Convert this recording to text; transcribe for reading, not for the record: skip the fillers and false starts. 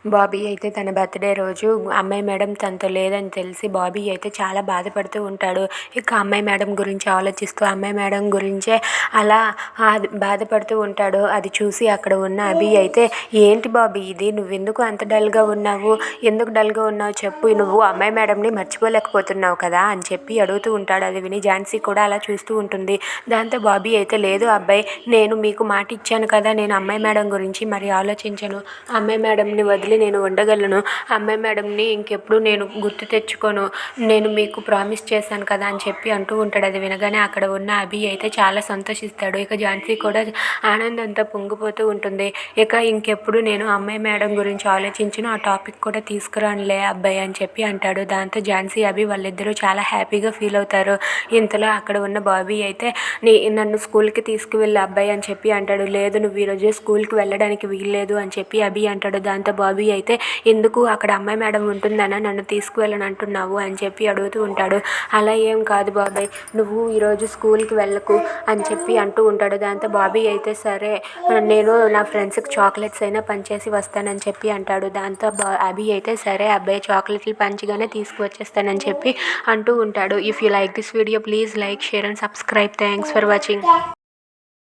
బాబీ అయితే తన బర్త్‌డే రోజు అమ్మాయి మేడం తనతో లేదని తెలిసి బాబీ అయితే చాలా బాధపడుతూ ఉంటాడు. ఇక అమ్మాయి మేడం గురించి ఆలోచిస్తూ అమ్మాయి మేడం గురించే అలా బాధపడుతూ ఉంటాడు. అది చూసి అక్కడ ఉన్న అభి అయితే, "ఏంటి బాబీ ఇది? నువ్వెందుకు అంత డల్‌గా ఉన్నావు? ఎందుకు డల్‌గా ఉన్నావు చెప్పు. నువ్వు అమ్మాయి మేడంని మర్చిపోలేకపోతున్నావు కదా" అని చెప్పి అడుగుతూ ఉంటాడు. అది విని ఝాన్సీ కూడా అలా చూస్తూ ఉంటుంది. దాంతో బాబీ అయితే, "లేదు అబ్బాయి, నేను మీకు మాట ఇచ్చాను కదా, నేను అమ్మాయి మేడం గురించి మరి ఆలోచించను. అమ్మాయి మేడంని వదిలి నేను ఉండగలను. అమ్మాయి మేడంని ఇంకెప్పుడు నేను గుర్తు తెచ్చుకోను. నేను మీకు ప్రామిస్ చేశాను కదా" అని చెప్పి అంటూ ఉంటాడు. అది వినగానే అక్కడ ఉన్న అభి అయితే చాలా సంతోషిస్తాడు. ఇక ఝాన్సీ కూడా ఆనందంతో పొంగిపోతూ ఉంటుంది. ఇక ఇంకెప్పుడు నేను అమ్మాయి మేడం గురించి ఆలోచించను, ఆ టాపిక్ కూడా తీసుకురానులే అబ్బాయి అని చెప్పి అంటాడు. దాంతో ఝాన్సీ అభి వాళ్ళిద్దరూ చాలా హ్యాపీగా ఫీల్ అవుతారు. ఇంతలో అక్కడ ఉన్న బాబీ అయితే, నన్ను స్కూల్కి తీసుకువెళ్ళి అబ్బాయి అని చెప్పి అంటాడు. లేదు, నువ్వు ఈరోజు స్కూల్కి వెళ్ళడానికి వీల్లేదు అని చెప్పి అభి అంటాడు. దాంతో బాబీ అయితే, ఎందుకు అక్కడ అమ్మాయి మేడం ఉంటుందనా నన్ను తీసుకువెళ్ళని అంటున్నావు అని చెప్పి అడుగుతూ ఉంటాడు. అలా ఏం కాదు బాబాయ్, నువ్వు ఈరోజు స్కూల్కి వెళ్ళకు అని చెప్పి అంటూ ఉంటాడు. దాంతో బాబీ అయితే, సరే నేను నా ఫ్రెండ్స్కి చాక్లెట్స్ అయినా పంచేసి వస్తానని చెప్పి అంటాడు. దాంతో అభి అయితే, సరే అబ్బాయి, చాక్లెట్లు పంచగానే తీసుకువచ్చేస్తానని చెప్పి అంటూ ఉంటాడు. If you like this video please like, share and subscribe. Thanks for watching.